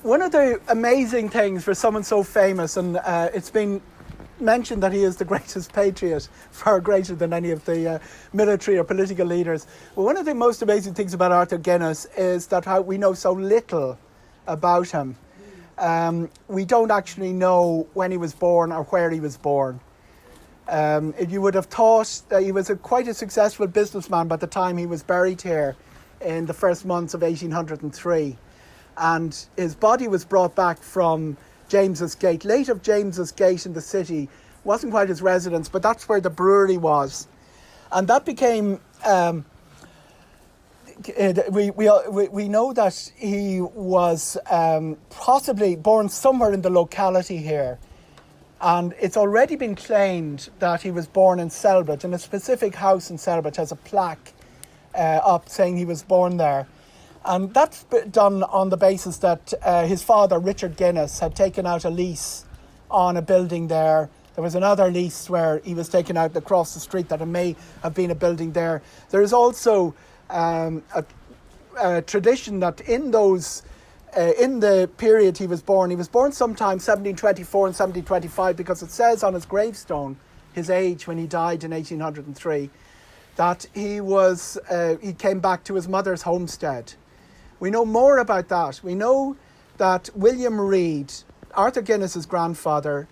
one of the amazing things for someone so famous, and it's been mentioned that he is the greatest patriot, far greater than any of the military or political leaders. But one of the most amazing things about Arthur Guinness is that how we know so little about him. We don't actually know when he was born or where he was born. You would have thought that he was quite a successful businessman by the time he was buried here in the first months of 1803. And his body was brought back from James's Gate. Late of James's Gate in the city wasn't quite his residence, but that's where the brewery was. And that became... we know that he was possibly born somewhere in the locality here. And it's already been claimed that he was born in Selbridge, and a specific house in Selbridge has a plaque up saying he was born there. And that's done on the basis that his father, Richard Guinness, had taken out a lease on a building there. There was another lease where he was taken out across the street that it may have been a building there. There is also a tradition that in the period he was born sometime 1724 and 1725, because it says on his gravestone his age when he died in 1803, that he came back to his mother's homestead. We know more about that. We know that William Reid, Arthur Guinness's grandfather,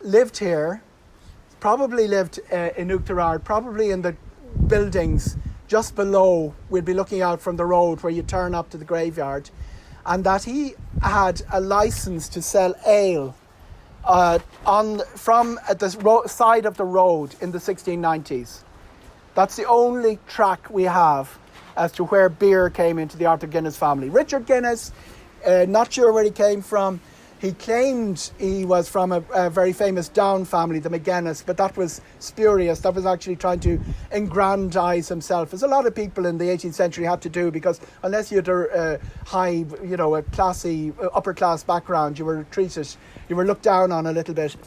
lived here, probably lived in Oughterard, probably in the buildings just below. We'd be looking out from the road where you turn up to the graveyard, and that he had a license to sell ale from the side of the road in the 1690s. That's the only track we have as to where beer came into the Arthur Guinness family. Richard Guinness, not sure where he came from. He claimed he was from a very famous Down family, the McGuinness, but that was spurious. That was actually trying to aggrandise himself, as a lot of people in the 18th century had to do, because unless you had a high, a classy, upper class background, you were looked down on a little bit.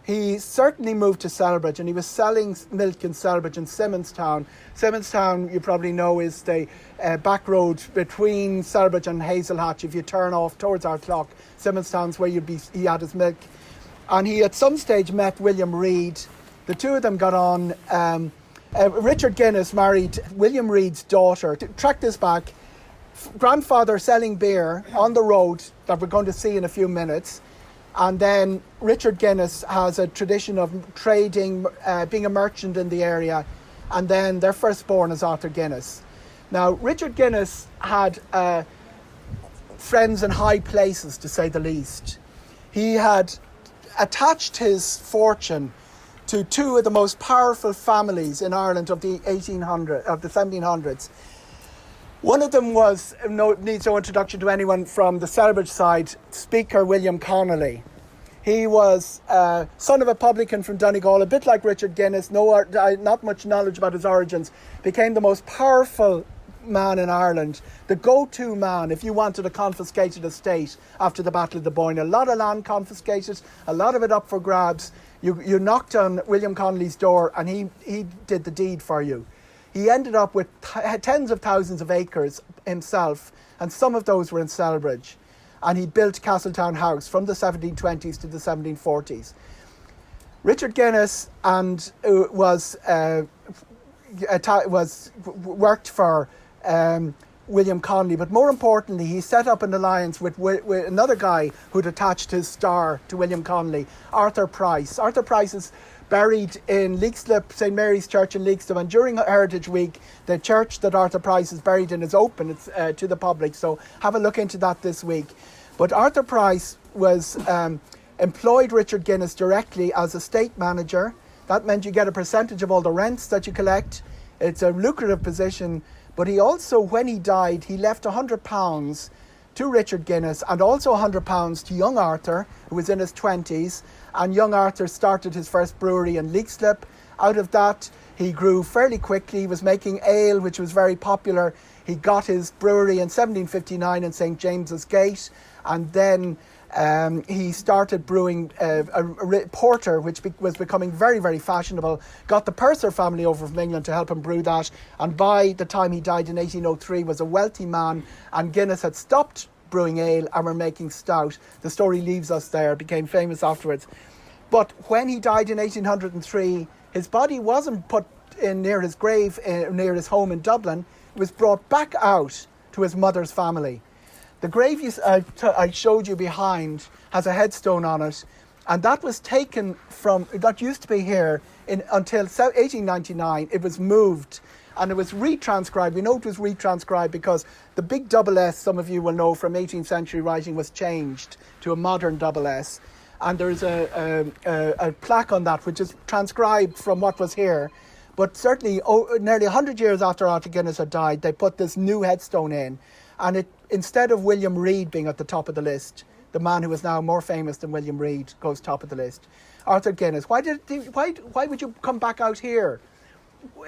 He certainly moved to Selbridge, and he was selling milk in Selbridge and Simonstown. Simonstown, you probably know, is the back road between Selbridge and Hazelhatch. If you turn off towards Ardclough, Simonstown's where he had his milk. And he at some stage met William Reid. The two of them got on. Richard Guinness married William Reid's daughter. To track this back, grandfather selling beer on the road that we're going to see in a few minutes. And then Richard Guinness has a tradition of trading, being a merchant in the area. And then their firstborn is Arthur Guinness. Now, Richard Guinness had friends in high places, to say the least. He had attached his fortune to two of the most powerful families in Ireland of the 1700s. One of them needs no introduction to anyone from the Selbridge side, Speaker William Connolly. He was son of a publican from Donegal, a bit like Richard Guinness, not much knowledge about his origins, became the most powerful man in Ireland, the go-to man if you wanted a confiscated estate after the Battle of the Boyne. A lot of land confiscated, a lot of it up for grabs. You knocked on William Connolly's door and he did the deed for you. He ended up with tens of thousands of acres himself, and some of those were in Selbridge. And he built Castletown House from the 1720s to the 1740s. Richard Guinness worked for William Connolly, but more importantly, he set up an alliance with another guy who'd attached his star to William Connolly, Arthur Price. Arthur Price is buried in Leixlip, St Mary's Church in Leixlip, and during Heritage Week, the church that Arthur Price is buried in is open to the public, so have a look into that this week. But Arthur Price was employed Richard Guinness directly as estate manager. That meant you get a percentage of all the rents that you collect. It's a lucrative position, but he also, when he died, he left £100 to Richard Guinness and also £100 to young Arthur, who was in his 20s. And young Arthur started his first brewery in Leixlip. Out of that, he grew fairly quickly. He was making ale, which was very popular. He got his brewery in 1759 in St James's Gate. And then he started brewing a porter, which was becoming very, very fashionable. Got the Purser family over from England to help him brew that. And by the time he died in 1803, was a wealthy man. And Guinness had stopped brewing ale and were making stout. The story leaves us there, became famous afterwards. But when he died in 1803, his body wasn't put in near his grave, near his home in Dublin. It was brought back out to his mother's family. The grave I showed you behind has a headstone on it, and that was taken from, that used to be here until 1899. It was moved and it was retranscribed. We know it was retranscribed because the big double S, some of you will know from 18th century writing, was changed to a modern double S. And there's a plaque on that which is transcribed from what was here. But certainly nearly 100 years after Arthur Guinness had died, they put this new headstone in. And it, instead of William Reid being at the top of the list, the man who is now more famous than William Reid goes top of the list. Arthur Guinness, why would you come back out here?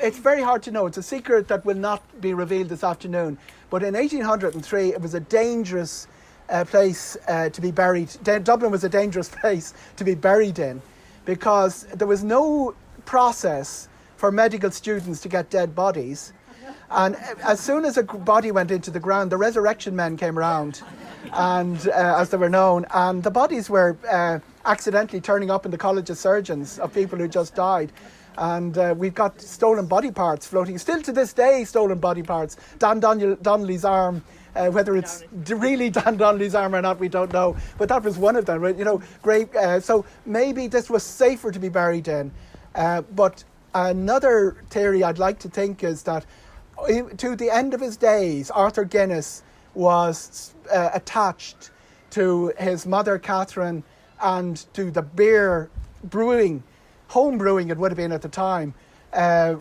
It's very hard to know. It's a secret that will not be revealed this afternoon. But in 1803, it was a dangerous place to be buried. Dublin was a dangerous place to be buried in because there was no process for medical students to get dead bodies. And as soon as a body went into the ground, the resurrection men came around, and as they were known, and the bodies were accidentally turning up in the College of Surgeons of people who just died. And we've got stolen body parts floating, still to this day, stolen body parts. Dan Donnelly's arm, whether it's really Dan Donnelly's arm or not, we don't know. But that was one of them, right? You know, great. So maybe this was safer to be buried in. But another theory I'd like to think is that to the end of his days, Arthur Guinness was attached to his mother, Catherine, and to the beer brewing, home brewing it would have been at the time,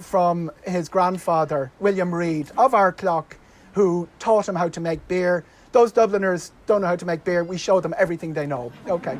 from his grandfather, William Reid of Ardclough, who taught him how to make beer. Those Dubliners don't know how to make beer. We show them everything they know. Okay.